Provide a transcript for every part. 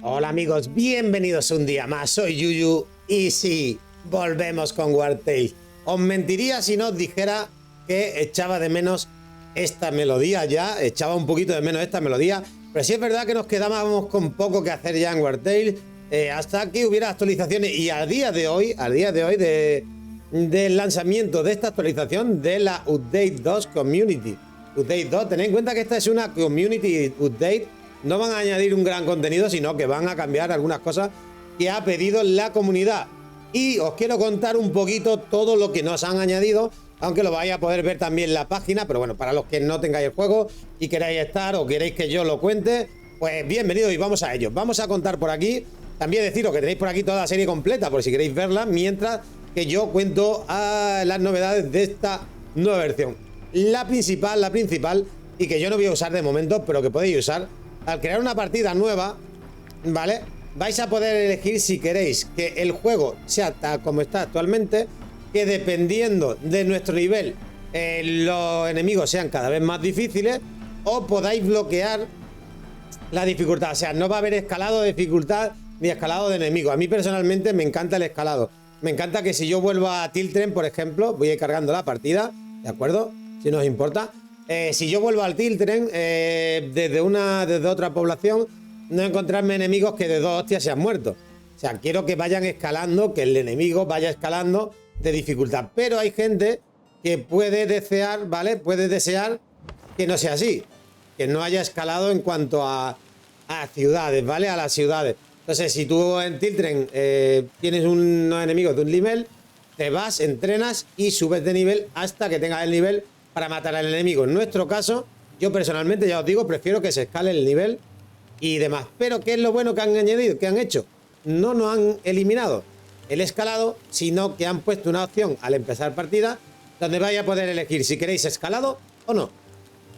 Hola amigos, bienvenidos un día más, soy Yuyu y sí, volvemos con War Tales. Os mentiría si no os dijera que echaba de menos esta melodía ya, echaba un poquito de menos esta melodía, pero sí es verdad que nos quedábamos con poco que hacer ya en War Tales, hasta que hubiera actualizaciones y al día de hoy del lanzamiento de esta actualización de la Update 2 Community. Update 2, tened en cuenta que esta es una Community Update. No van a añadir un gran contenido, sino que van a cambiar algunas cosas que ha pedido la comunidad. Y os quiero contar un poquito todo lo que nos han añadido, aunque lo vais a poder ver también en la página. Pero bueno, para los que no tengáis el juego y queráis estar o queréis que yo lo cuente, pues bienvenidos y vamos a ello. Vamos a contar por aquí. También deciros que tenéis por aquí toda la serie completa, por si queréis verla, mientras que yo cuento las novedades de esta nueva versión. La principal, y que yo no voy a usar de momento, pero que podéis usar. Al crear una partida nueva, ¿vale? Vais a poder elegir si queréis que el juego sea tal como está actualmente, que dependiendo de nuestro nivel los enemigos sean cada vez más difíciles, o podáis bloquear la dificultad. O sea, no va a haber escalado de dificultad ni escalado de enemigos. A mí personalmente me encanta el escalado. Me encanta que si yo vuelvo a Tiltren, por ejemplo, voy a ir cargando la partida, ¿de acuerdo? Si no os importa. Si yo vuelvo al Tiltren desde otra población, no encontrarme enemigos que de dos hostias se han muerto. O sea, quiero que vayan escalando, que el enemigo vaya escalando de dificultad. Pero hay gente que puede desear, ¿vale? Puede desear que no sea así, que no haya escalado en cuanto a ciudades, ¿vale? A las ciudades. Entonces, si tú en Tiltren tienes unos enemigos de un nivel, te vas, entrenas y subes de nivel hasta que tengas el nivel para matar al enemigo. En nuestro caso, yo personalmente, ya os digo, prefiero que se escale el nivel y demás. Pero ¿qué es lo bueno que han añadido? ¿Qué han hecho? No nos han eliminado el escalado, sino que han puesto una opción al empezar partida donde vais a poder elegir si queréis escalado o no.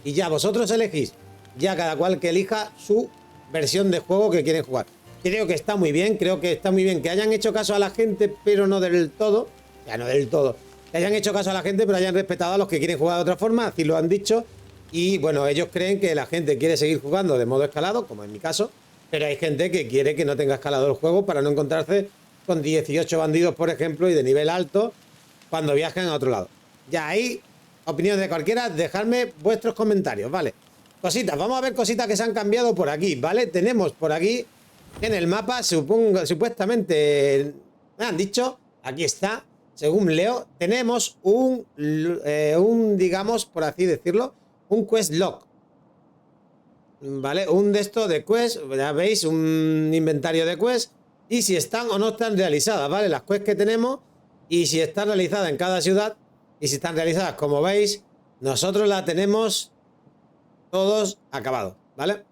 Y ya vosotros elegís, ya cada cual que elija su versión de juego que quieren jugar. Creo que está muy bien, que hayan hecho caso a la gente, pero no del todo. Ya no del todo. Que hayan hecho caso a la gente, pero hayan respetado a los que quieren jugar de otra forma, así lo han dicho. Y bueno, ellos creen que la gente quiere seguir jugando de modo escalado, como en mi caso, pero hay gente que quiere que no tenga escalado el juego para no encontrarse con 18 bandidos, por ejemplo, y de nivel alto cuando viajen a otro lado. Ya ahí, opinión de cualquiera, dejadme vuestros comentarios, ¿vale? Cositas, vamos a ver cositas que se han cambiado por aquí, ¿vale? Tenemos por aquí en el mapa, supuestamente, me han dicho, aquí está. Según leo, tenemos un, digamos, por así decirlo, un quest log. ¿Vale? Un de estos de quest, ya veis, un inventario de quest. Y si están o no están realizadas, ¿vale? Las quests que tenemos y si están realizadas en cada ciudad. Y si están realizadas, como veis, nosotros la tenemos todos acabados, ¿vale?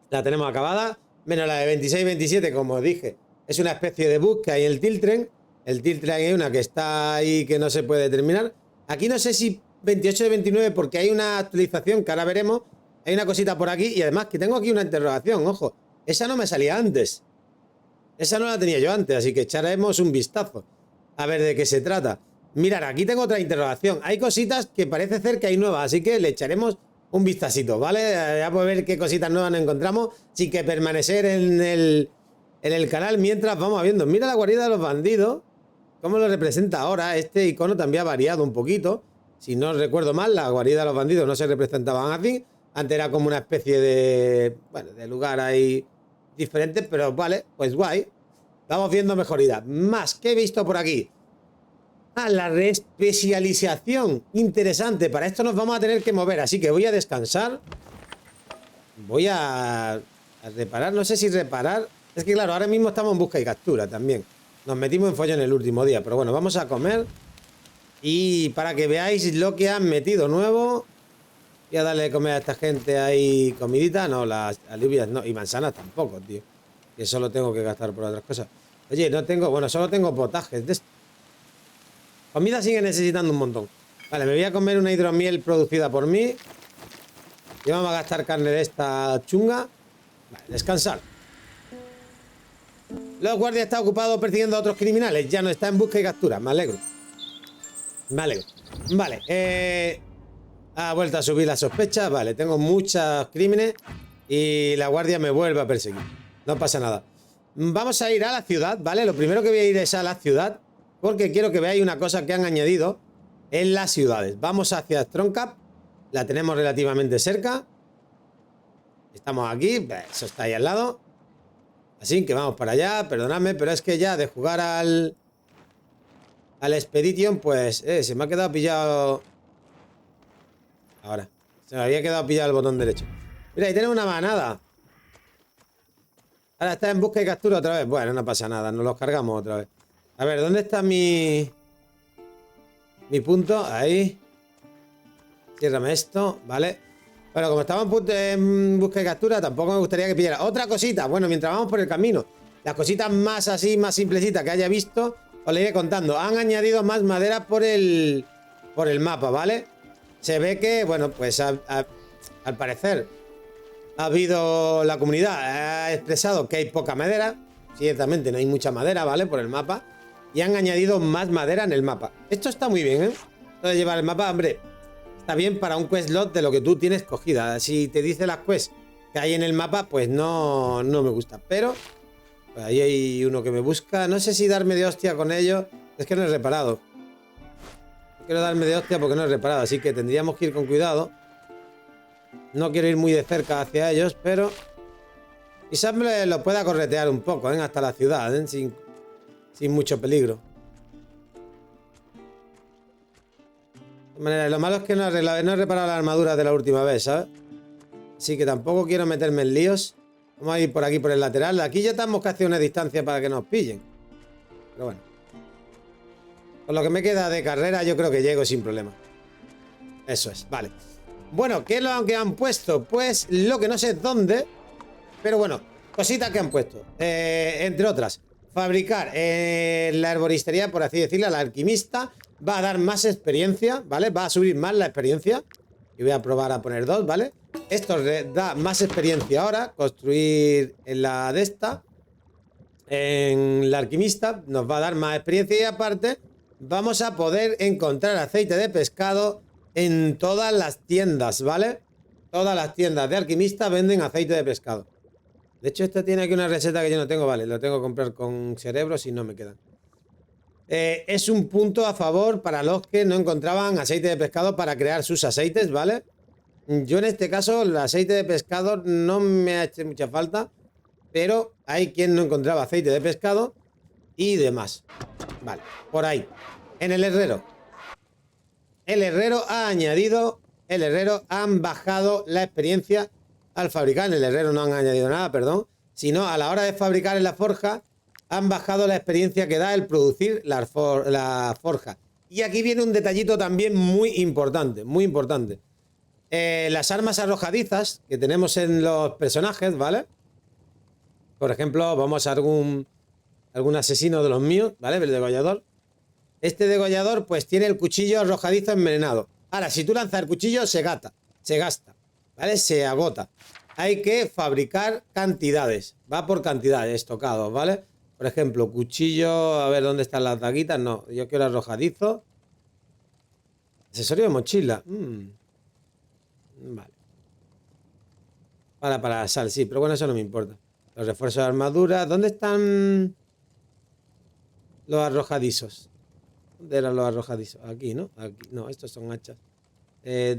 La tenemos acabada, menos la de 26-27, como os dije. Es una especie de bug que hay en el Tiltren. El Tiltren hay una que está ahí que no se puede terminar. Aquí no sé si 28 de 29 porque hay una actualización que ahora veremos. Hay una cosita por aquí y además que tengo aquí una interrogación, ojo. Esa no me salía antes. Esa no la tenía yo antes, así que echaremos un vistazo a ver de qué se trata. Mirad, aquí tengo otra interrogación. Hay cositas que parece ser que hay nuevas, así que le echaremos un vistacito, ¿vale? Ya podemos ver qué cositas nuevas nos encontramos. Sin que permanecer en el canal mientras vamos viendo. Mira la guarida de los bandidos. ¿Cómo lo representa ahora? Este icono también ha variado un poquito. Si no recuerdo mal, la guarida de los bandidos no se representaban así. Antes era como una especie de, bueno, de lugar ahí diferente, pero vale, pues guay. Vamos viendo mejoría. Más, ¿qué he visto por aquí? Ah, la reespecialización. Interesante. Para esto nos vamos a tener que mover, así que voy a descansar. Voy a reparar. No sé si reparar. Es que claro, ahora mismo estamos en busca y captura también. Nos metimos en follón el último día, pero bueno, vamos a comer. Y para que veáis lo que han metido nuevo, voy a darle de comer a esta gente ahí comidita. No, las alubias no, y manzanas tampoco, tío. Que solo tengo que gastar por otras cosas. Oye, no tengo, bueno, solo tengo potajes de esto. Comida sigue necesitando un montón. Vale, me voy a comer una hidromiel producida por mí. Y vamos a gastar carne de esta chunga. Vale, descansar. Los guardias están ocupados persiguiendo a otros criminales. Ya no está en busca y captura. Me alegro. Me alegro. Vale. Ha vuelto a subir la sospecha. Vale, tengo muchos crímenes. Y la guardia me vuelve a perseguir. No pasa nada. Vamos a ir a la ciudad, ¿vale? Lo primero que voy a ir es a la ciudad, porque quiero que veáis una cosa que han añadido en las ciudades. Vamos hacia Strongcap. La tenemos relativamente cerca. Estamos aquí, eso está ahí al lado. Así que vamos para allá, perdonadme, pero es que ya de jugar al Expedition, pues se me ha quedado pillado. Ahora, se me había quedado pillado el botón derecho. Mira, ahí tenemos una manada. Ahora está en busca y captura otra vez. Bueno, no pasa nada, nos los cargamos otra vez. A ver, ¿dónde está mi punto? Ahí. Ciérrame esto, ¿vale? Bueno, como estamos en busca y captura, tampoco me gustaría que pillara. Otra cosita, bueno, mientras vamos por el camino, las cositas más así, más simplecitas que haya visto, os le iré contando. Han añadido más madera por el mapa, ¿vale? Se ve que, bueno, pues al parecer ha habido, la comunidad ha expresado que hay poca madera. Ciertamente no hay mucha madera, ¿vale? Por el mapa. Y han añadido más madera en el mapa. Esto está muy bien, ¿eh? Esto de llevar el mapa, hombre, está bien para un quest lot de lo que tú tienes cogida. Si te dice las quests que hay en el mapa, pues no me gusta. Pero pues ahí hay uno que me busca. No sé si darme de hostia con ellos. Es que no he reparado. No quiero darme de hostia porque no he reparado. Así que tendríamos que ir con cuidado. No quiero ir muy de cerca hacia ellos, pero quizás me lo pueda corretear un poco, ¿eh? Hasta la ciudad, ¿eh? Sin mucho peligro. De manera, lo malo es que no he reparado la armadura de la última vez, ¿sabes? Así que tampoco quiero meterme en líos. Vamos a ir por aquí, por el lateral. Aquí ya estamos casi a una distancia para que nos pillen. Pero bueno. Con lo que me queda de carrera yo creo que llego sin problema. Eso es, vale. Bueno, ¿qué es lo que han puesto? Pues lo que no sé dónde. Pero bueno, cositas que han puesto. Entre otras, fabricar la herboristería, por así decirlo, la alquimista. Va a dar más experiencia, ¿vale? Va a subir más la experiencia. Y voy a probar a poner 2, ¿vale? Esto da más experiencia ahora. Construir en la de esta. En la alquimista nos va a dar más experiencia. Y aparte, vamos a poder encontrar aceite de pescado en todas las tiendas, ¿vale? Todas las tiendas de alquimista venden aceite de pescado. De hecho, esto tiene aquí una receta que yo no tengo, vale. Lo tengo que comprar con cerebro si no me quedan. Es un punto a favor para los que no encontraban aceite de pescado para crear sus aceites, ¿vale? Yo en este caso el aceite de pescado no me ha hecho mucha falta, pero hay quien no encontraba aceite de pescado y demás. Vale, por ahí. En el herrero. El herrero ha añadido, han bajado la experiencia al fabricar. En el herrero no han añadido nada, perdón, sino a la hora de fabricar en la forja han bajado la experiencia que da el producir la forja. Y aquí viene un detallito también muy importante, muy importante. Las armas arrojadizas que tenemos en los personajes, ¿vale? Por ejemplo, vamos a algún asesino de los míos, ¿vale? El degollador. Este degollador pues tiene el cuchillo arrojadizo envenenado. Ahora, si tú lanzas el cuchillo, se gasta, ¿vale? Se agota. Hay que fabricar cantidades. Va por cantidades, tocados, ¿vale? Por ejemplo, cuchillo... A ver, ¿dónde están las daguitas? No, yo quiero arrojadizo. Accesorio de mochila. Vale. Para la sal, sí, pero bueno, eso no me importa. Los refuerzos de armadura. ¿Dónde están los arrojadizos? ¿Dónde eran los arrojadizos? Aquí, ¿no? Aquí. No, estos son hachas.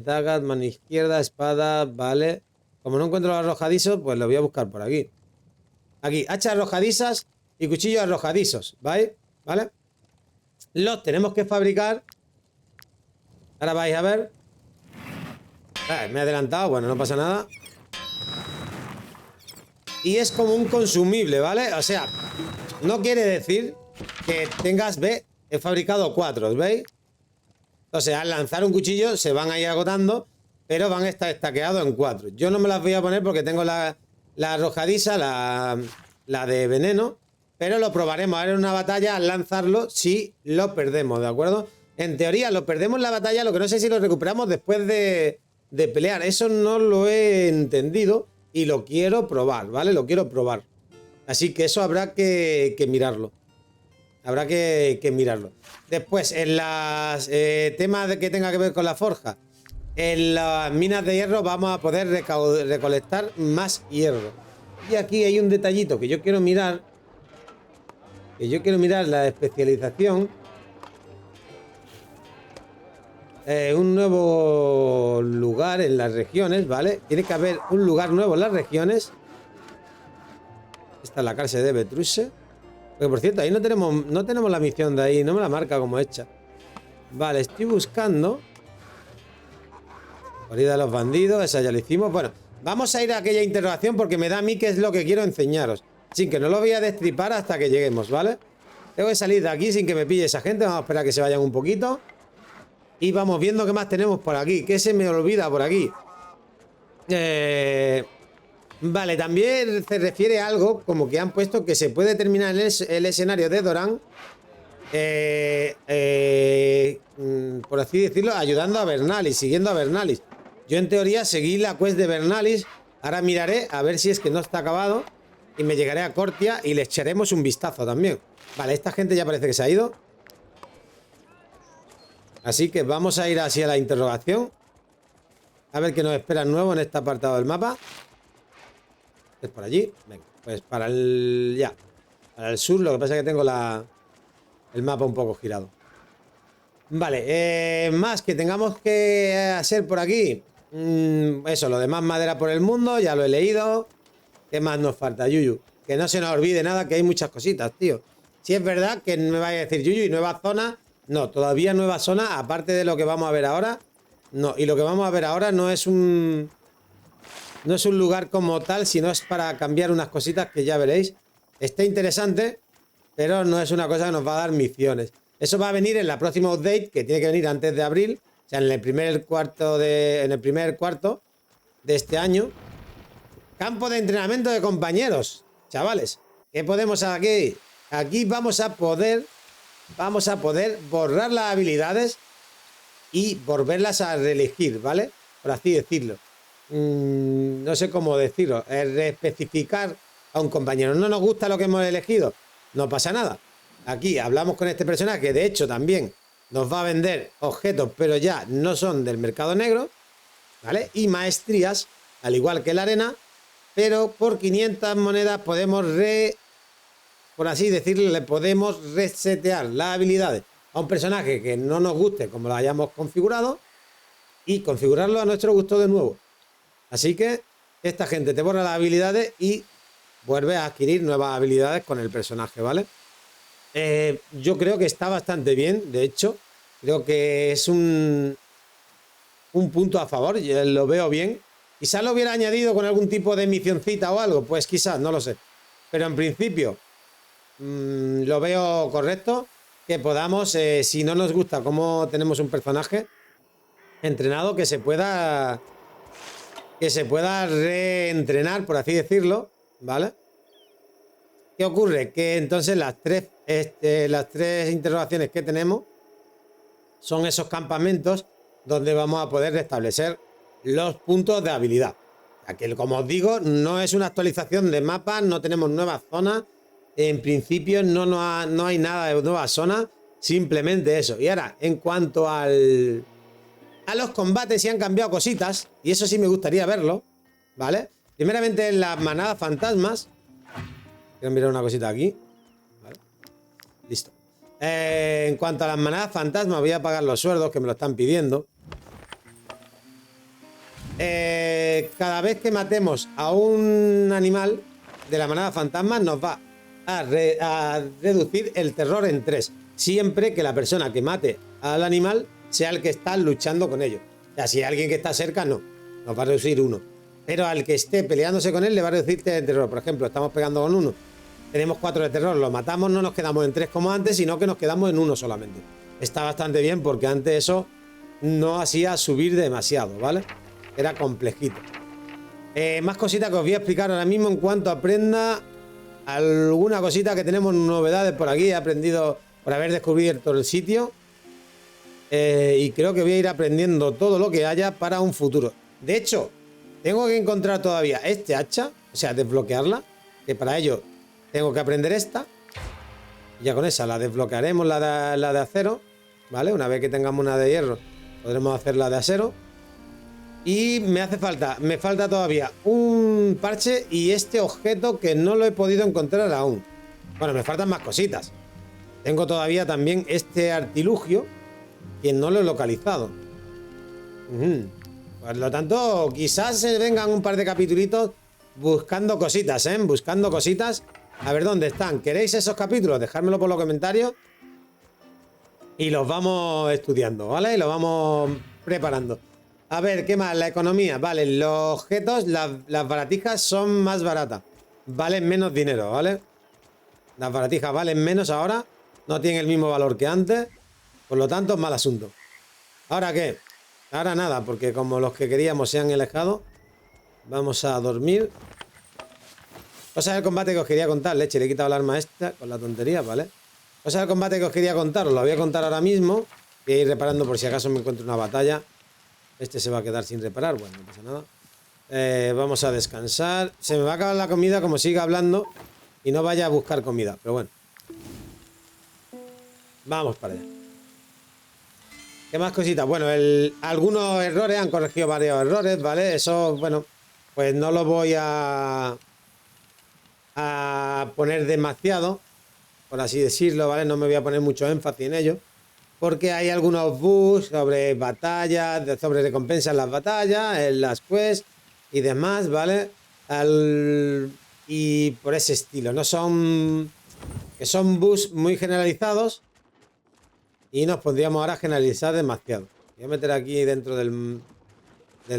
Dagas, mano izquierda, espada, vale. Como no encuentro los arrojadizos, pues lo voy a buscar por aquí. Aquí, hachas arrojadizas y cuchillos arrojadizos, ¿vale? ¿Vale? Los tenemos que fabricar. Ahora vais a ver. Me he adelantado, bueno, no pasa nada. Y es como un consumible, ¿vale? O sea, no quiere decir que tengas, he fabricado 4, ¿veis? Entonces, al lanzar un cuchillo se van a ir agotando, pero van a estar estaqueados en 4. Yo no me las voy a poner porque tengo la arrojadiza, la de veneno, pero lo probaremos ahora en una batalla al lanzarlo si lo perdemos, ¿de acuerdo? En teoría lo perdemos en la batalla, lo que no sé si lo recuperamos después de pelear. Eso no lo he entendido y lo quiero probar, ¿vale? Lo quiero probar. Así que eso habrá que mirarlo. Habrá que mirarlo. Después, en las temas que tenga que ver con la forja, en las minas de hierro vamos a poder recolectar más hierro. Y aquí hay un detallito que yo quiero mirar. La especialización. Un nuevo lugar en las regiones, ¿vale? Tiene que haber un lugar nuevo en las regiones. Esta es la cárcel de Betruse. Porque por cierto, ahí no tenemos la misión de ahí, no me la marca como hecha. Vale, estoy buscando. Corrida de los bandidos, esa ya lo hicimos. Bueno, vamos a ir a aquella interrogación porque me da a mí que es lo que quiero enseñaros. Sin que no lo voy a destripar hasta que lleguemos, ¿vale? Tengo que salir de aquí sin que me pille esa gente. Vamos a esperar a que se vayan un poquito. Y vamos viendo qué más tenemos por aquí. ¿Qué se me olvida por aquí? Vale, también se refiere a algo como que han puesto que se puede terminar el escenario de Doran. Por así decirlo, ayudando a Bernalis, siguiendo a Bernalis. Yo en teoría seguí la quest de Bernalis. Ahora miraré a ver si es que no está acabado. Y me llegaré a Cortia y le echaremos un vistazo también. Vale, esta gente ya parece que se ha ido. Así que vamos a ir así a la interrogación. A ver qué nos espera nuevo en este apartado del mapa. Es por allí. Venga, pues para el... ya. Para el sur, lo que pasa es que tengo el mapa un poco girado. Vale, más que tengamos que hacer por aquí. Eso, lo de más madera por el mundo, ya lo he leído. ¿Qué más nos falta, Yuyu? Que no se nos olvide nada, que hay muchas cositas, tío. Si es verdad que me vaya a decir Yuyu y nueva zona. No, todavía nueva zona, aparte de lo que vamos a ver ahora. No, y lo que vamos a ver ahora no es un lugar como tal, sino es para cambiar unas cositas que ya veréis. Está interesante, pero no es una cosa que nos va a dar misiones. Eso va a venir en la próxima update, que tiene que venir antes de abril, o sea, en el primer cuarto de este año. Campo de entrenamiento de compañeros, chavales. ¿Qué podemos aquí? Aquí vamos a poder borrar las habilidades y volverlas a reelegir, ¿vale? Por así decirlo. No sé cómo decirlo. Reespecificar a un compañero. No nos gusta lo que hemos elegido, no pasa nada. Aquí hablamos con este personaje que de hecho también nos va a vender objetos, pero ya no son del mercado negro, ¿vale? Y maestrías, al igual que la arena, pero por 500 monedas podemos por así decirlo, le podemos resetear las habilidades a un personaje que no nos guste como lo hayamos configurado y configurarlo a nuestro gusto de nuevo. Así que esta gente te borra las habilidades y vuelve a adquirir nuevas habilidades con el personaje, ¿vale? Yo creo que está bastante bien, de hecho, creo que es un punto a favor, yo lo veo bien. Quizás lo hubiera añadido con algún tipo de misioncita o algo, pues quizás, no lo sé. Pero en principio lo veo correcto, que podamos, si no nos gusta cómo tenemos un personaje entrenado, que se pueda reentrenar, por así decirlo, ¿vale? ¿Qué ocurre? Que entonces las tres interrogaciones que tenemos son esos campamentos donde vamos a poder restablecer los puntos de habilidad. O sea, que, como os digo, no es una actualización de mapas, no tenemos nuevas zonas. En principio no hay nada de nuevas zonas, simplemente eso. Y ahora, en cuanto a los combates, sí han cambiado cositas, y eso sí me gustaría verlo, ¿vale? Primeramente en las manadas fantasmas. Quiero mirar una cosita aquí. ¿Vale? Listo. En cuanto a las manadas fantasmas, voy a pagar los sueldos que me lo están pidiendo. Cada vez que matemos a un animal de la manada fantasma nos va a reducir el terror en 3. Siempre que la persona que mate al animal sea el que está luchando con ellos. O sea, si hay alguien que está cerca, no. Nos va a reducir 1. Pero al que esté peleándose con él le va a reducir 3 de terror. Por ejemplo, estamos pegando con 1. Tenemos 4 de terror. Lo matamos, no nos quedamos en 3 como antes, sino que nos quedamos en 1 solamente. Está bastante bien porque antes eso no hacía subir demasiado, ¿vale? Era complejito. Más cositas que os voy a explicar ahora mismo en cuanto aprenda alguna cosita que tenemos novedades por aquí. He aprendido por haber descubierto el sitio. Y creo que voy a ir aprendiendo todo lo que haya para un futuro. De hecho, tengo que encontrar todavía este hacha, o sea, desbloquearla, que para ello tengo que aprender esta. Ya con esa la desbloquearemos, la de acero, ¿vale? Una vez que tengamos una de hierro, podremos hacer la de acero. Y me falta todavía un parche y este objeto que no lo he podido encontrar aún. Bueno, me faltan más cositas. Tengo todavía también este artilugio que no lo he localizado. Por lo tanto, quizás se vengan un par de capitulitos buscando cositas, ¿eh? Buscando cositas. A ver dónde están. ¿Queréis esos capítulos? Dejármelo por los comentarios. Y los vamos estudiando, ¿vale? Y los vamos preparando. A ver, ¿qué más? La economía. Vale, los objetos, las baratijas son más baratas. Valen menos dinero, ¿vale? Las baratijas valen menos ahora. No tienen el mismo valor que antes. Por lo tanto, mal asunto. ¿Ahora qué? Ahora nada, porque como los que queríamos se han alejado, vamos a dormir. Cosas del combate que os quería contar. Leche, le he quitado el arma esta con la tontería, ¿vale? Cosas del combate que os quería contar. Os lo voy a contar ahora mismo. Voy a ir reparando por si acaso me encuentro una batalla. Este se va a quedar sin reparar. Bueno, no pasa nada. Vamos a descansar. Se me va a acabar la comida como siga hablando y no vaya a buscar comida. Pero bueno. Vamos para allá. ¿Qué más cositas? Bueno, algunos errores, han corregido varios errores, ¿vale? Eso, bueno, pues no lo voy a poner demasiado, por así decirlo, ¿vale? No me voy a poner mucho énfasis en ello, porque hay algunos bugs sobre batallas, sobre recompensas en las batallas, en las quests y demás, ¿vale? Y por ese estilo, no son... que son bugs muy generalizados. Y nos pondríamos ahora a generalizar demasiado. Voy a meter aquí dentro del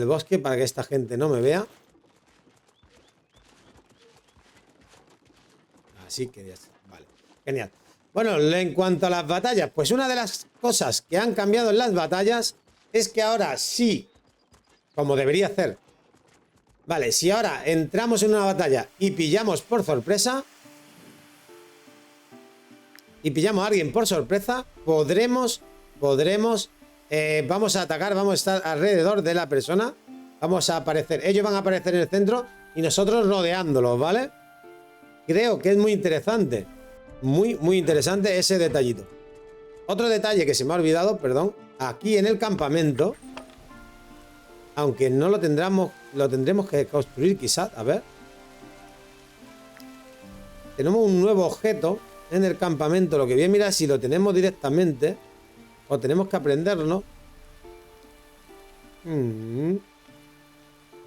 bosque para que esta gente no me vea. Así que ya está. Vale, genial. Bueno, en cuanto a las batallas, pues una de las cosas que han cambiado en las batallas es que ahora sí, como debería ser. Vale, si ahora entramos en una batalla y pillamos por sorpresa... y pillamos a alguien por sorpresa, podremos, vamos a atacar, vamos a estar alrededor de la persona, vamos a aparecer, ellos van a aparecer en el centro y nosotros rodeándolos, ¿vale? Creo que es muy interesante, muy interesante ese detallito. Otro detalle que se me ha olvidado, perdón, aquí en el campamento, aunque no lo tendremos que construir quizás, a ver. Tenemos un nuevo objeto en el campamento. Lo que voy a mirar si lo tenemos directamente o tenemos que aprenderlo.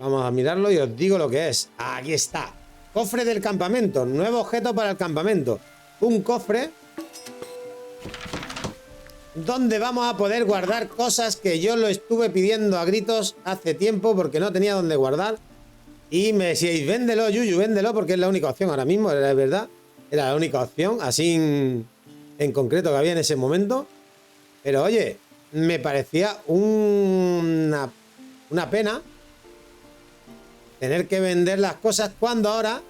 Vamos a mirarlo y os digo lo que es. Aquí está. Cofre del campamento. Nuevo objeto para el campamento. Un cofre donde vamos a poder guardar cosas que yo lo estuve pidiendo a gritos hace tiempo porque no tenía donde guardar. Y me decíais, véndelo, Yuyu, véndelo, porque es la única opción ahora mismo, era verdad. Era la única opción, así en concreto que había en ese momento. Pero oye, me parecía una pena tener que vender las cosas cuando ahora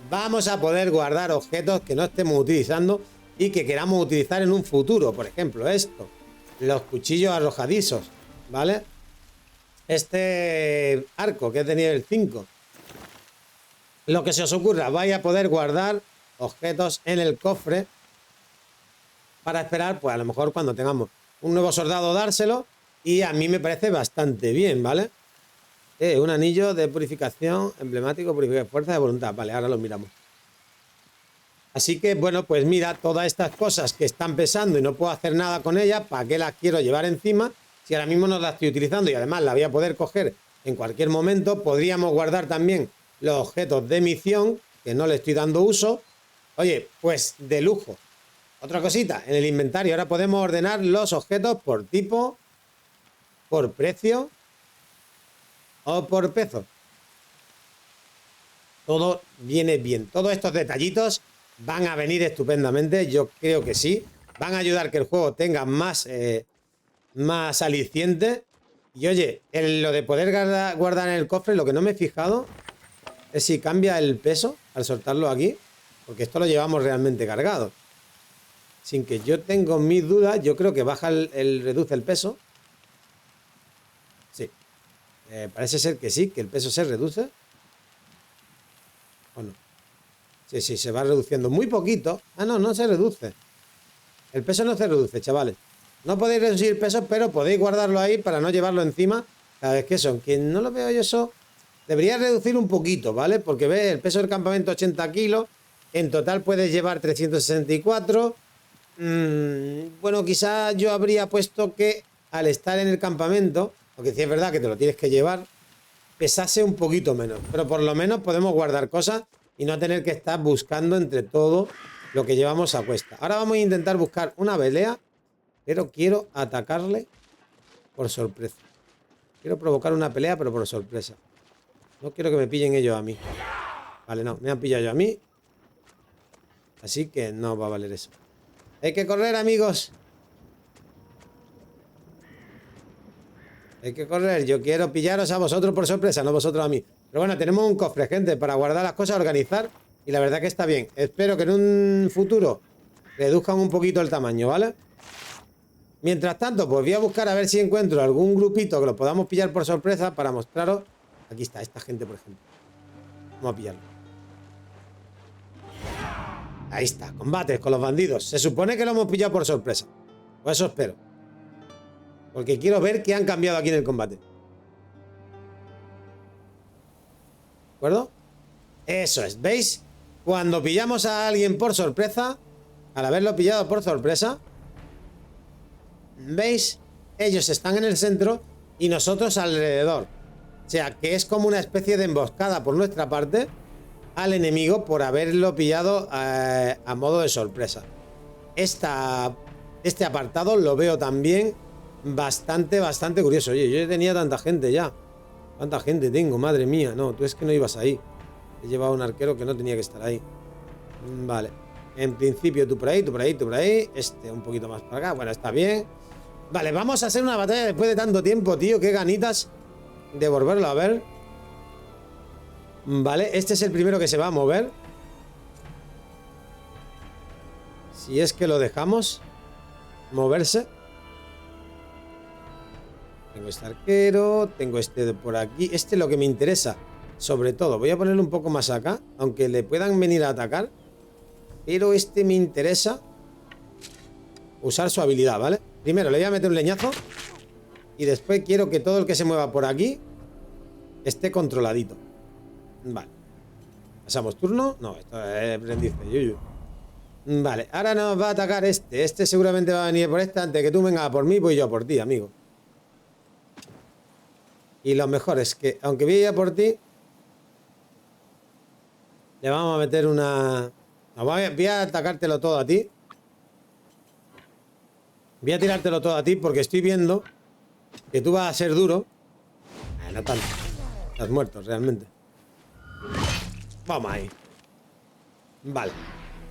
vamos a poder guardar objetos que no estemos utilizando y que queramos utilizar en un futuro. Por ejemplo, esto, los cuchillos arrojadizos, ¿vale? Este arco que es de nivel 5. Lo que se os ocurra, vais a poder guardar objetos en el cofre para esperar, pues a lo mejor cuando tengamos un nuevo soldado dárselo, y a mí me parece bastante bien, ¿vale? Un anillo de purificación emblemático, purificación, fuerza de voluntad, vale, ahora lo miramos. Así que, bueno, pues mira, todas estas cosas que están pesando y no puedo hacer nada con ellas, ¿para qué las quiero llevar encima? Si ahora mismo no las estoy utilizando y además la voy a poder coger en cualquier momento. Podríamos guardar también los objetos de misión, que no le estoy dando uso. Oye, pues de lujo. Otra cosita, en el inventario ahora podemos ordenar los objetos por tipo, por precio o por peso. Todo viene bien. Todos estos detallitos van a venir estupendamente. Yo creo que sí. Van a ayudar que el juego tenga más aliciente. Y oye, lo de poder guardar en el cofre, lo que no me he fijado es si cambia el peso al soltarlo aquí. Porque esto lo llevamos realmente cargado. Sin que yo tenga mis dudas, yo creo que baja reduce el peso. Sí. Parece ser que sí, que el peso se reduce. ¿O no? Sí, sí, se va reduciendo muy poquito. Ah, no, no se reduce. El peso no se reduce, chavales. No podéis reducir peso, pero podéis guardarlo ahí para no llevarlo encima ¿Sabes qué son? Que no lo veo yo eso. Debería reducir un poquito, ¿vale? Porque ves, el peso del campamento 80 kilos. En total puedes llevar 364. Bueno, quizás yo habría puesto que al estar en el campamento, porque sí es verdad que te lo tienes que llevar, pesase un poquito menos. Pero por lo menos podemos guardar cosas y no tener que estar buscando entre todo lo que llevamos a cuesta. Ahora vamos a intentar buscar una pelea, pero quiero atacarle por sorpresa. Quiero provocar una pelea, pero por sorpresa. No quiero que me pillen ellos a mí. Vale, no, me han pillado yo a mí. Así que no va a valer eso. Hay que correr, amigos. Hay que correr. Yo quiero pillaros a vosotros por sorpresa, no vosotros a mí. Pero bueno, tenemos un cofre, gente, para guardar las cosas, organizar. Y la verdad que está bien. Espero que en un futuro reduzcan un poquito el tamaño, ¿vale? Mientras tanto, pues voy a buscar a ver si encuentro algún grupito que lo podamos pillar por sorpresa para mostraros. Aquí está, esta gente, por ejemplo. Vamos a pillarlo. Ahí está, combates con los bandidos. Se supone que lo hemos pillado por sorpresa. Pues eso espero. Porque quiero ver qué han cambiado aquí en el combate. ¿De acuerdo? Eso es, ¿veis? Cuando pillamos a alguien por sorpresa, al haberlo pillado por sorpresa, ¿veis? Ellos están en el centro y nosotros alrededor. O sea, que es como una especie de emboscada por nuestra parte al enemigo por haberlo pillado a modo de sorpresa. Este apartado lo veo también bastante curioso. Oye, yo tenía tanta gente ya. ¿Cuánta gente tengo? Madre mía. No, tú es que no ibas ahí. He llevado un arquero que no tenía que estar ahí. Vale. En principio tú por ahí, tú por ahí, tú por ahí. Este un poquito más para acá. Bueno, está bien. Vale, vamos a hacer una batalla después de tanto tiempo, tío. Qué ganitas de volverlo a ver. Vale, este es el primero que se va a mover. Si es que lo dejamos moverse. Tengo este arquero, tengo este de por aquí. Este es lo que me interesa, sobre todo. Voy a ponerlo un poco más acá, aunque le puedan venir a atacar. Pero este me interesa usar su habilidad, ¿vale? Primero le voy a meter un leñazo. Y después quiero que todo el que se mueva por aquí esté controladito. Vale. ¿Pasamos turno? No, esto es aprendiz de Yuyu. Vale, ahora nos va a atacar este. Este seguramente va a venir por este. Antes que tú vengas por mí, voy yo por ti, amigo. Y lo mejor es que, aunque voy a ir por ti, le vamos a meter una... No, voy a atacártelo todo a ti. Voy a tirártelo todo a ti porque estoy viendo que tú vas a ser duro. No tanto. Estás muerto, realmente. Vamos ahí. Vale.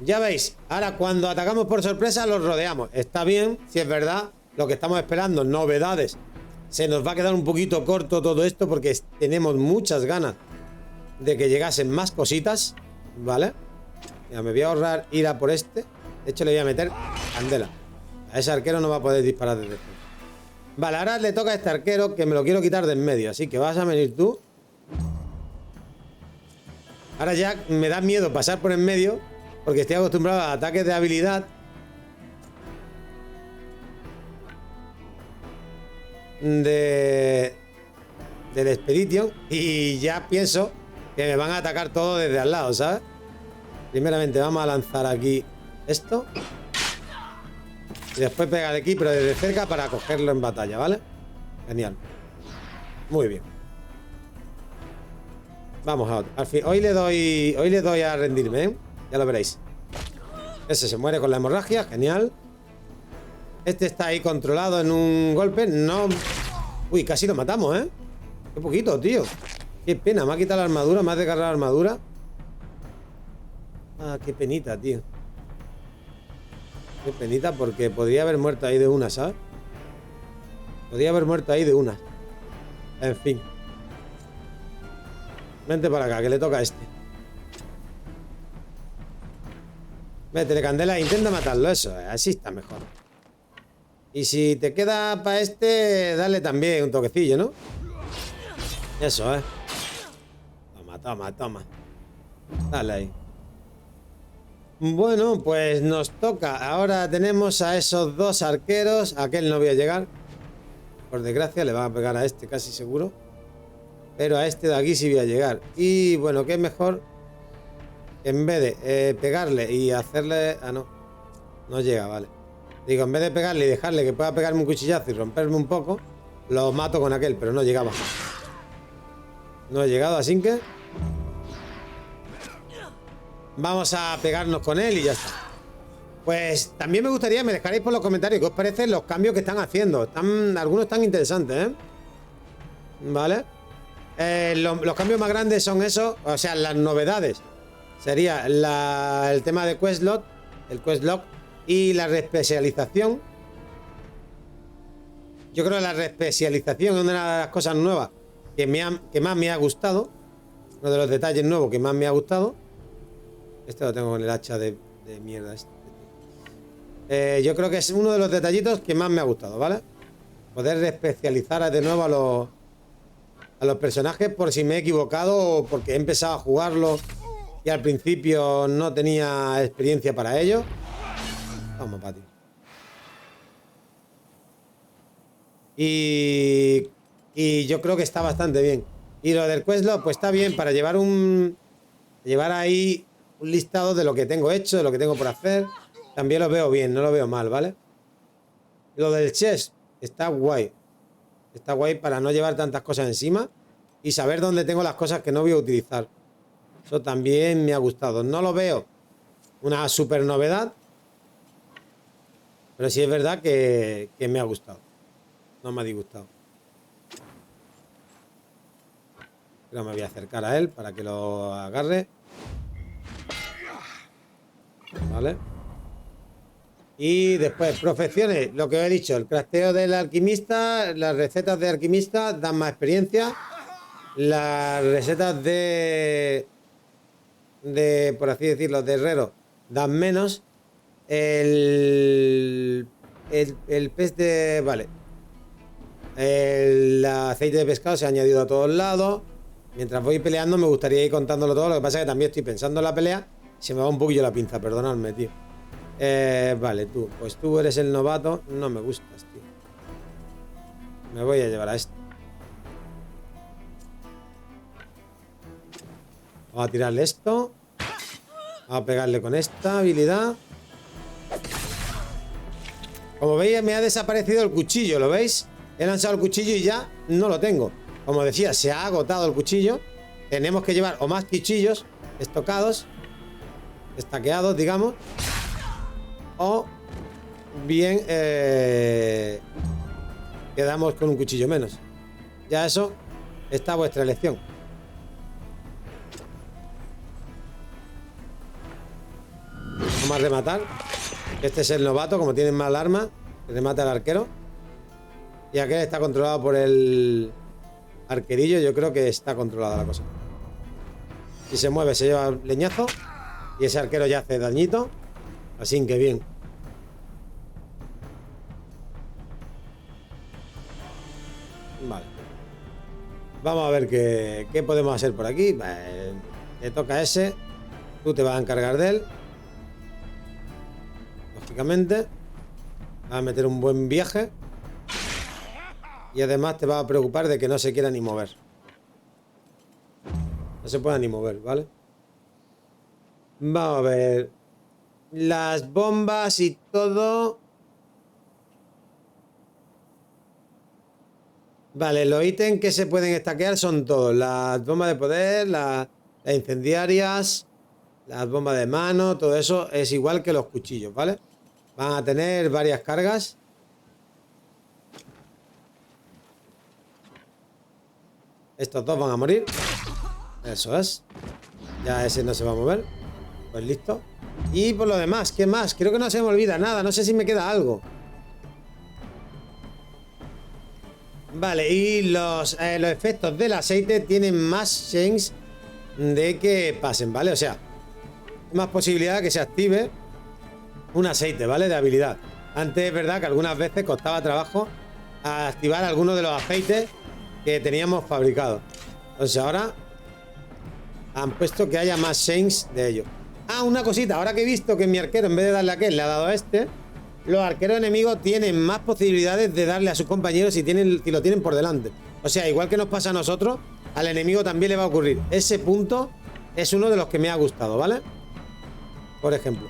Ya veis, ahora cuando atacamos por sorpresa los rodeamos. Está bien, si es verdad, lo que estamos esperando, novedades. Se nos va a quedar un poquito corto todo esto porque tenemos muchas ganas de que llegasen más cositas. ¿Vale? Ya me voy a ahorrar ir a por este. De hecho le voy a meter candela. A ese arquero no va a poder disparar desde aquí. Vale, ahora le toca a este arquero que me lo quiero quitar de en medio. Así que vas a venir tú. Ahora ya me da miedo pasar por en medio porque estoy acostumbrado a ataques de habilidad. Del Expedition. Y ya pienso que me van a atacar todo desde al lado, ¿sabes? Primeramente vamos a lanzar aquí esto. Y después pegar aquí, pero desde cerca para cogerlo en batalla, ¿vale? Genial. Muy bien. Vamos a otro. Al fin, hoy le doy a rendirme, ¿eh? Ya lo veréis. Ese se muere con la hemorragia, genial. Este está ahí controlado en un golpe. No. Uy, casi lo matamos, ¿eh? Qué poquito, tío. Qué pena, me ha quitado la armadura, me ha descargado la armadura. Ah, qué penita, tío. Qué penita porque podría haber muerto ahí de una, ¿sabes? Podría haber muerto ahí de una. En fin. Vente para acá, que le toca a este. Métele candela e intenta matarlo, eso. Así está mejor. Y si te queda para este, dale también un toquecillo, ¿no? Eso, Toma, toma, toma. Dale ahí. Bueno, pues nos toca. Ahora tenemos a esos dos arqueros. Aquel no voy a llegar Por desgracia le va a pegar a este casi seguro. Pero a este de aquí sí voy a llegar. Y bueno, ¿qué es mejor? En vez de pegarle y hacerle... Ah, no. No llega, vale. Digo, en vez de pegarle y dejarle que pueda pegarme un cuchillazo y romperme un poco, lo mato con aquel, pero no llegaba. No he llegado, así que... Vamos a pegarnos con él y ya está. Pues también me gustaría, me dejaréis por los comentarios qué os parecen los cambios que están haciendo. Algunos están interesantes, ¿eh? Vale. Los cambios más grandes son esos, o sea, las novedades. Sería el tema de Questlog, el Questlog y la reespecialización. Yo creo que la reespecialización es una de las cosas nuevas que más me ha gustado. Uno de los detalles nuevos que más me ha gustado. Este lo tengo con el hacha de mierda. Yo creo que es uno de los detallitos que más me ha gustado, ¿vale? Poder reespecializar de nuevo a los personajes por si me he equivocado o porque he empezado a jugarlo y al principio no tenía experiencia para ello. Vamos, Pati. Y yo creo que está bastante bien. Y lo del Questlog, pues está bien para llevar ahí un listado de lo que tengo hecho, de lo que tengo por hacer. También lo veo bien, no lo veo mal, ¿vale? Lo del chest está guay. Está guay para no llevar tantas cosas encima y saber dónde tengo las cosas que no voy a utilizar. Eso también me ha gustado. No lo veo una super novedad, pero sí es verdad que me ha gustado. No me ha disgustado. Pero me voy a acercar a él para que lo agarre. Vale. Y después, profesiones, lo que os he dicho, el crafteo del alquimista, las recetas de alquimista dan más experiencia. Las recetas de por así decirlo, de herrero dan menos. El pez de... Vale. El aceite de pescado se ha añadido a todos lados. Mientras voy peleando me gustaría ir contándolo todo. Lo que pasa es que también estoy pensando en la pelea. Se me va un poquillo la pinza, perdonadme, tío. Vale, tú. Pues tú eres el novato. No me gustas, tío. Me voy a llevar a este. Vamos a tirarle esto. Vamos a pegarle con esta habilidad. Como veis, me ha desaparecido el cuchillo, ¿lo veis? He lanzado el cuchillo y ya no lo tengo. Como decía, se ha agotado el cuchillo. Tenemos que llevar o más cuchillos estocados, estaqueados, digamos. O bien quedamos con un cuchillo menos. Ya eso está a vuestra elección. Vamos a rematar. Este es el novato, como tienen más arma, que remata el arquero. Y aquel está controlado por el arquerillo. Yo creo que está controlada la cosa. Si se mueve se lleva leñazo. Y ese arquero ya hace dañito. Así que bien. Vale. Vamos a ver qué podemos hacer por aquí. Vale. Le toca a ese. Tú te vas a encargar de él. Lógicamente. Vas a meter un buen viaje. Y además te vas a preocupar de que no se quiera ni mover. No se pueda ni mover, ¿vale? Vamos a ver. Las bombas y todo. Vale, los ítems que se pueden estaquear son todos. Las bombas de poder, las incendiarias, las bombas de mano, todo eso es igual que los cuchillos, ¿vale? Van a tener varias cargas. Estos dos van a morir. Eso es. Ya ese no se va a mover. Pues listo. Y por lo demás, ¿qué más? Creo que no se me olvida nada. No sé si me queda algo. Vale, y los efectos del aceite tienen más chance de que pasen, ¿vale? O sea, más posibilidad de que se active un aceite, ¿vale? De habilidad. Antes es verdad que algunas veces costaba trabajo activar algunos de los aceites que teníamos fabricados. Entonces ahora han puesto que haya más chance de ello. Ah, una cosita, ahora que he visto que mi arquero en vez de darle a aquel le ha dado a este, los arqueros enemigos tienen más posibilidades de darle a sus compañeros si lo tienen por delante. O sea, igual que nos pasa a nosotros, al enemigo también le va a ocurrir. Ese punto es uno de los que me ha gustado, ¿vale? Por ejemplo,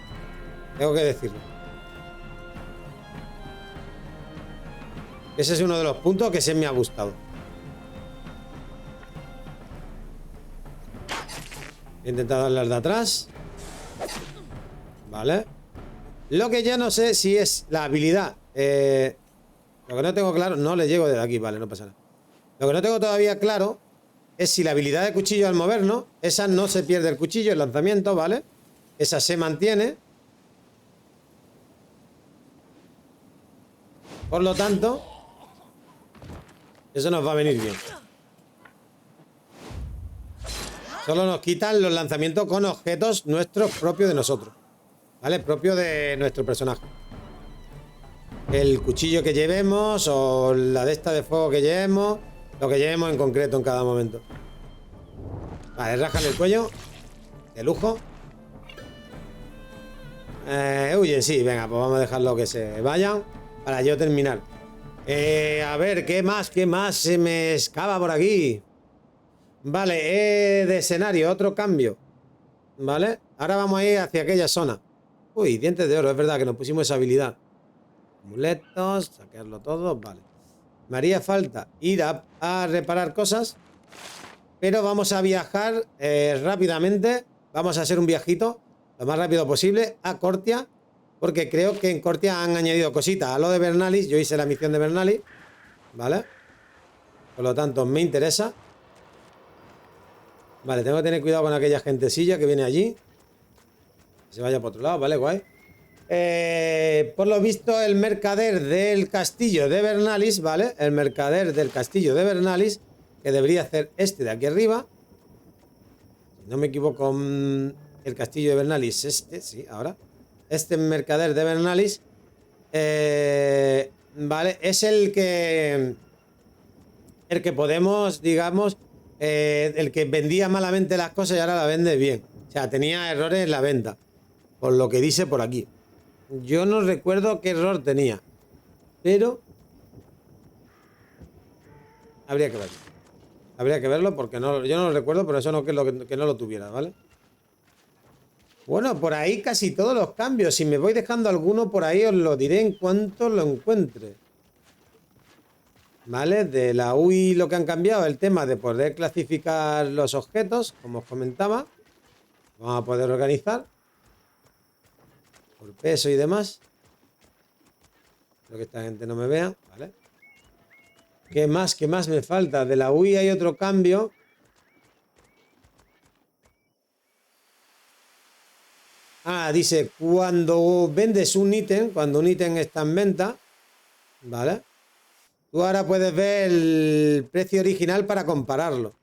tengo que decirlo. Ese es uno de los puntos que se me ha gustado. He intentado darle al de atrás. Vale. Lo que ya no sé si es la habilidad. Lo que no tengo claro... No le llego desde aquí, vale, no pasa nada. Lo que no tengo todavía claro es si la habilidad de cuchillo al movernos, esa no se pierde el cuchillo, el lanzamiento, ¿vale? Esa se mantiene. Por lo tanto, eso nos va a venir bien. Solo nos quitan los lanzamientos con objetos nuestros propios de nosotros. ¿Vale? Propio de nuestro personaje. El cuchillo que llevemos o la de esta de fuego que llevemos. Lo que llevemos en concreto en cada momento. Vale, rájale el cuello. De lujo. Huyen, sí, venga, pues vamos a dejarlo que se vayan para yo terminar. A ver, ¿qué más se me escapa por aquí? Vale, de escenario, otro cambio. Vale, ahora vamos a ir hacia aquella zona. Uy, dientes de oro, es verdad que nos pusimos esa habilidad. Amuletos, saquearlo todo, vale. Me haría falta ir a reparar cosas. Pero vamos a viajar rápidamente. Vamos a hacer un viajito lo más rápido posible a Cortia. Porque creo que en Cortia han añadido cositas a lo de Bernalis. Yo hice la misión de Bernalis. Vale. Por lo tanto, me interesa. Vale, tengo que tener cuidado con aquella gentecilla que viene allí. Que se vaya por otro lado, vale, guay. Por lo visto, el mercader del castillo de Bernalis, ¿vale? El mercader del castillo de Bernalis, que debería hacer este de aquí arriba. Si no me equivoco, el castillo de Bernalis, este, sí, ahora. Este mercader de Bernalis, ¿vale? Es el que podemos, digamos, el que vendía malamente las cosas y ahora la vende bien. O sea, tenía errores en la venta, por lo que dice por aquí. Yo no recuerdo qué error tenía, pero habría que verlo. Habría que verlo porque no, yo no lo recuerdo, pero eso no es lo que no lo tuviera, ¿vale? Bueno, por ahí casi todos los cambios. Si me voy dejando alguno por ahí os lo diré en cuanto lo encuentre. ¿Vale? De la UI lo que han cambiado, el tema de poder clasificar los objetos, como os comentaba. Vamos a poder organizar por peso y demás. Espero que esta gente no me vea, ¿vale? ¿Qué más me falta? De la UI hay otro cambio. Ah, dice, cuando vendes un ítem, cuando un ítem está en venta, ¿vale? Tú ahora puedes ver el precio original para compararlo.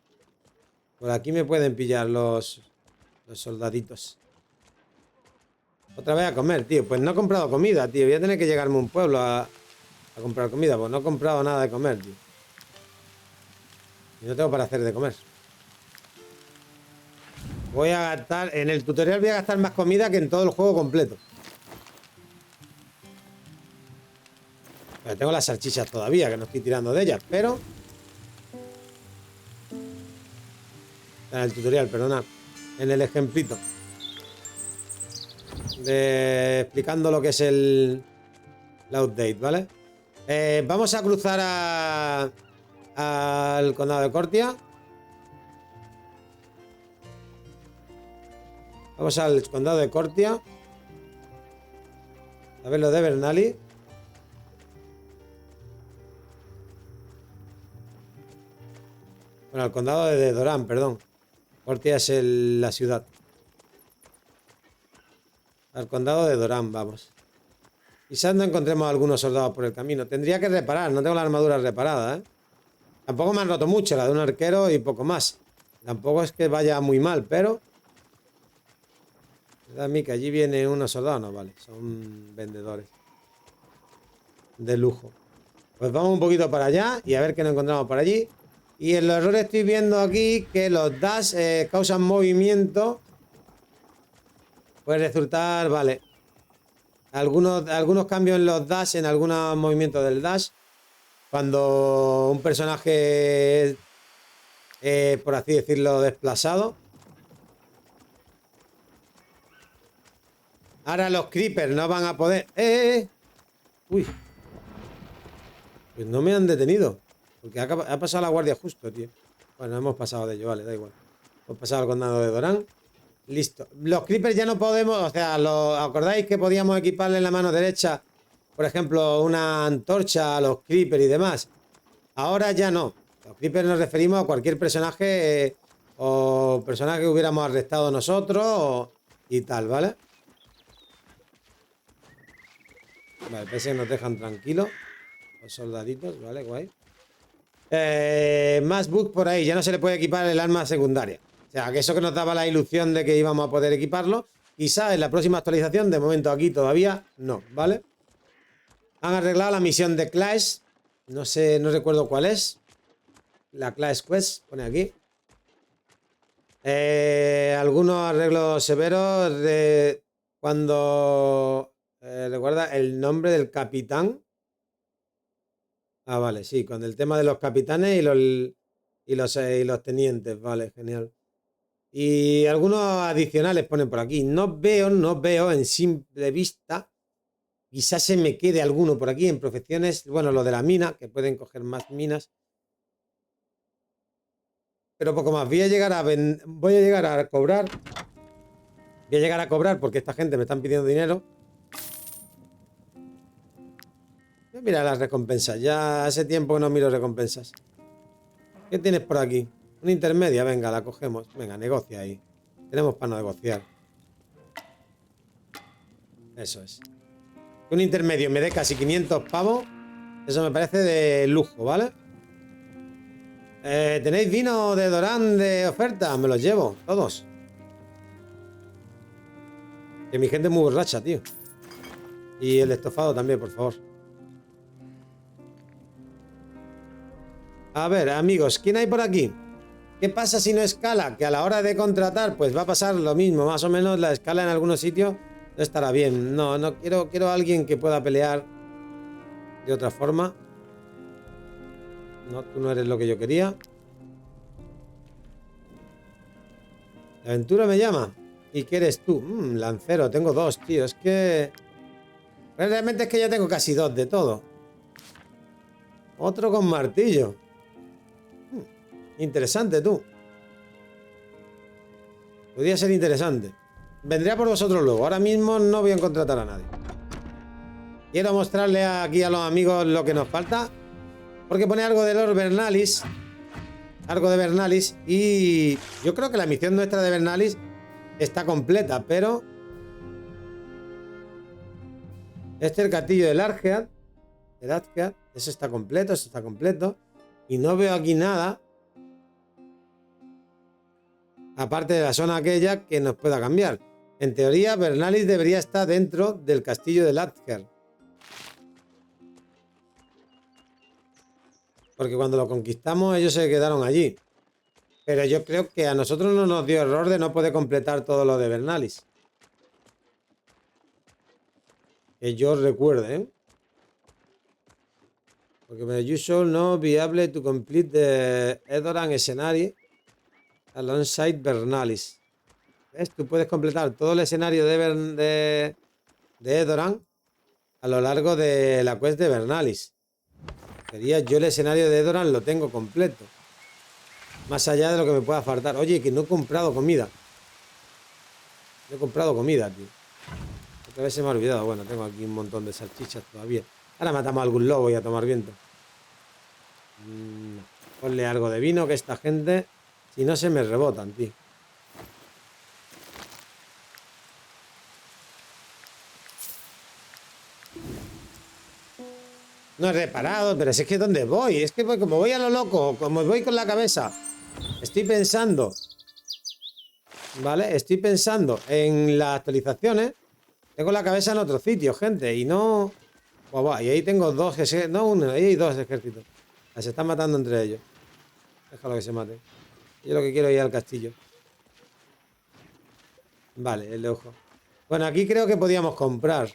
Por aquí me pueden pillar los soldaditos. Otra vez a comer, tío. Pues no he comprado comida, tío. Voy a tener que llegarme a un pueblo a comprar comida. Pues no he comprado nada de comer, tío. Y no tengo para hacer de comer. Voy a gastar... En el tutorial voy a gastar más comida que en todo el juego completo. Pero tengo las salchichas todavía, que no estoy tirando de ellas, pero... En el tutorial, perdona. En el ejemplito. Explicando lo que es el update, ¿vale? Vamos a cruzar al condado de Cortia. Vamos al condado de Cortia. A ver lo de Bernalis. Bueno, el condado de Doran, perdón. Cortia es la ciudad. Al condado de Doran, vamos. Quizás no encontremos algunos soldados por el camino. Tendría que reparar, no tengo la armadura reparada, ¿eh? Tampoco me han roto mucho, la de un arquero y poco más. Tampoco es que vaya muy mal, pero... A mí que allí vienen unos soldados, no, vale. Son vendedores. De lujo. Pues vamos un poquito para allá y a ver qué nos encontramos por allí. Y en los errores estoy viendo aquí que los dash causan movimiento. Puede resultar, vale. Algunos cambios en los dash, en algunos movimientos del dash. Cuando un personaje es, por así decirlo, desplazado. Ahora los creepers no van a poder... Uy. Pues no me han detenido. Porque ha pasado la guardia justo, tío. Bueno, hemos pasado de ello, vale, da igual. Hemos pasado al condado de Doran. Listo. Los creepers ya no podemos... O sea, ¿acordáis que podíamos equiparle en la mano derecha, por ejemplo, una antorcha a los creepers y demás? Ahora ya no. Los creepers nos referimos a cualquier personaje o personaje que hubiéramos arrestado nosotros y tal, ¿vale? Vale, parece que nos dejan tranquilos los soldaditos, ¿vale? Guay. Más bug por ahí. Ya no se le puede equipar el arma secundaria. O sea, que eso que nos daba la ilusión de que íbamos a poder equiparlo. Quizá en la próxima actualización, de momento aquí todavía no, ¿vale? Han arreglado la misión de Clash. No sé, no recuerdo cuál es. La Clash Quest, pone aquí. Algunos arreglos severos de cuando recuerda el nombre del capitán. Ah, vale, sí, con el tema de los capitanes y los tenientes, vale, genial. Y algunos adicionales ponen por aquí. No veo en simple vista. Quizás se me quede alguno por aquí en profesiones. Bueno, lo de la mina, que pueden coger más minas. Pero poco más. Voy a llegar a cobrar. Voy a llegar a cobrar porque esta gente me están pidiendo dinero. Mira las recompensas. Ya hace tiempo que no miro recompensas. ¿Qué tienes por aquí? Una intermedia. Venga, la cogemos. Venga, negocia ahí. Tenemos para no negociar. Eso es. Un intermedio me dé casi 500 pavos. Eso me parece de lujo, ¿vale? ¿Tenéis vino de Doran de oferta? Me los llevo, todos. Que mi gente es muy borracha, tío. Y el estofado también, por favor. A ver, amigos, ¿quién hay por aquí? ¿Qué pasa si no escala? Que a la hora de contratar, pues va a pasar lo mismo. Más o menos la escala en algunos sitios no estará bien. No quiero a alguien que pueda pelear de otra forma. No, tú no eres lo que yo quería. La aventura me llama. ¿Y qué eres tú? Lancero, tengo dos, tío. Es que... realmente es que ya tengo casi dos de todo. Otro con martillo. Interesante, tú. Podría ser interesante. Vendré a por vosotros luego. Ahora mismo no voy a contratar a nadie. Quiero mostrarle aquí a los amigos lo que nos falta. Porque pone algo de Lord Vernalis. Algo de Vernalis. Y yo creo que la misión nuestra de Vernalis está completa, pero... este es el castillo de Largead. Eso está completo, eso está completo. Y no veo aquí nada. Aparte de la zona aquella que nos pueda cambiar. En teoría, Vernalis debería estar dentro del castillo de Largead. Porque cuando lo conquistamos, ellos se quedaron allí. Pero yo creo que a nosotros no nos dio error de no poder completar todo lo de Vernalis. Que yo recuerde, ¿eh? Porque you should not be able to complete the Edoran scenario alongside Vernalis. ¿Ves? Tú puedes completar todo el escenario de Edoran a lo largo de la quest de Vernalis. Sería yo el escenario de Edoran lo tengo completo. Más allá de lo que me pueda faltar. Oye, que no he comprado comida. No he comprado comida, tío. Otra vez se me ha olvidado. Bueno, tengo aquí un montón de salchichas todavía. Ahora matamos a algún lobo y a tomar viento. Ponle algo de vino que esta gente... si no se me rebotan, tío. No he reparado, pero es que ¿dónde voy? Es que como voy a lo loco, como voy con la cabeza. Estoy pensando... ¿vale? Estoy pensando en las actualizaciones. Tengo la cabeza en otro sitio, gente. Y no... y ahí tengo dos ejércitos. No, uno, ahí hay dos ejércitos. Se están matando entre ellos. Déjalo que se mate. Yo lo que quiero es ir al castillo. Vale, el de ojo. Bueno, aquí creo que podíamos comprar.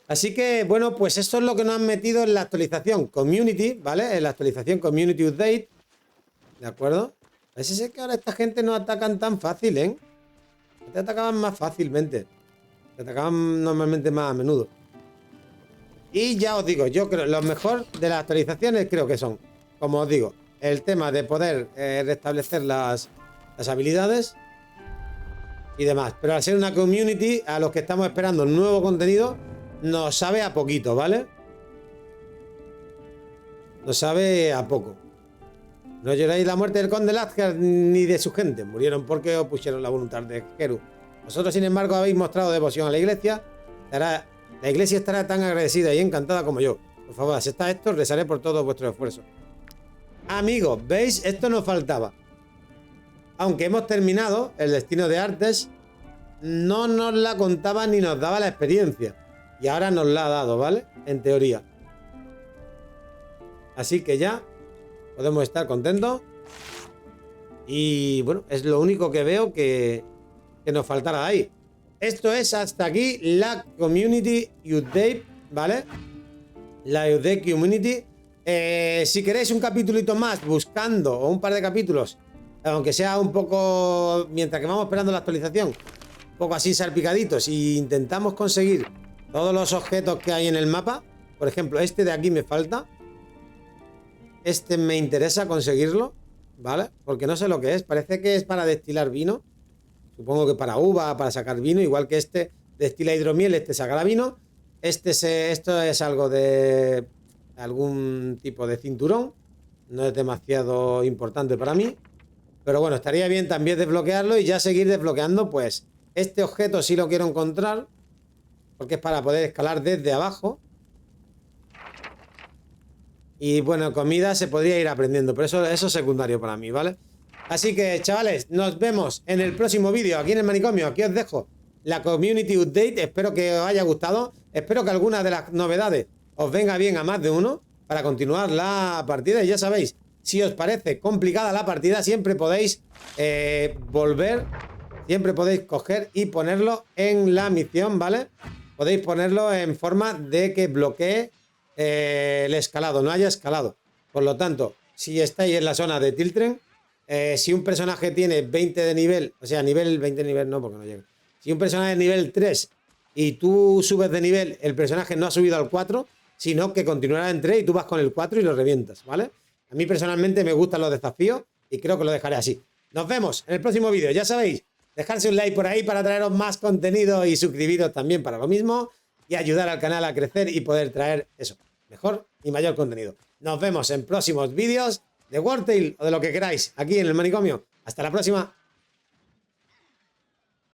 Así que, bueno, pues esto es lo que nos han metido en la actualización Community, ¿vale? En la actualización Community Update. ¿De acuerdo? Parece ser que ahora esta gente no atacan tan fácil, ¿eh? Te atacaban más fácilmente. Te atacaban normalmente más a menudo. Y ya os digo, yo creo, lo mejor de las actualizaciones creo que son, como os digo, el tema de poder restablecer las habilidades y demás. Pero al ser una community, a los que estamos esperando nuevo contenido, nos sabe a poquito, ¿vale? Nos sabe a poco. No lloréis la muerte del conde Ladgar ni de su gente. Murieron porque opusieron la voluntad de Heru. Vosotros, sin embargo, habéis mostrado devoción a la iglesia. La iglesia estará tan agradecida y encantada como yo. Por favor, aceptad esto, rezaré por todos vuestros esfuerzos. Amigos, ¿veis? Esto nos faltaba. Aunque hemos terminado el destino de Artes, no nos la contaba ni nos daba la experiencia. Y ahora nos la ha dado, ¿vale? En teoría. Así que ya podemos estar contentos. Y bueno, es lo único que veo que nos faltará ahí. Esto es hasta aquí la Community Update, ¿vale? La Update Community. Si queréis un capítulito más buscando, o un par de capítulos, aunque sea un poco, mientras que vamos esperando la actualización, un poco así salpicaditos, y intentamos conseguir todos los objetos que hay en el mapa. Por ejemplo, este de aquí me falta. Este me interesa conseguirlo, ¿vale? Porque no sé lo que es. Parece que es para destilar vino. Supongo que para uva, para sacar vino. Igual que este destila hidromiel, este sacará vino. Esto es algo de algún tipo de cinturón. No es demasiado importante para mí. Pero bueno, estaría bien también desbloquearlo y ya seguir desbloqueando, pues, este objeto sí lo quiero encontrar. Porque es para poder escalar desde abajo. Y bueno, comida se podría ir aprendiendo, pero eso es secundario para mí, ¿vale? Así que, chavales, nos vemos en el próximo vídeo aquí en el manicomio. Aquí os dejo la Community Update. Espero que os haya gustado. Espero que alguna de las novedades os venga bien a más de uno para continuar la partida. Y ya sabéis, si os parece complicada la partida, siempre podéis volver, siempre podéis coger y ponerlo en la misión, ¿vale? Podéis ponerlo en forma de que bloquee el escalado, no haya escalado. Por lo tanto, si estáis en la zona de Tiltren, si un personaje tiene 20 de nivel, o sea, nivel 20 de nivel no, porque no llega. Si un personaje es nivel 3 y tú subes de nivel, el personaje no ha subido al 4, sino que continuará en 3 y tú vas con el 4 y lo revientas, ¿vale? A mí personalmente me gustan los desafíos y creo que lo dejaré así. Nos vemos en el próximo vídeo, ya sabéis, dejarse un like por ahí para traeros más contenido y suscribiros también para lo mismo y ayudar al canal a crecer y poder traer eso, mejor y mayor contenido. Nos vemos en próximos vídeos de War Tale o de lo que queráis aquí en el manicomio. Hasta la próxima.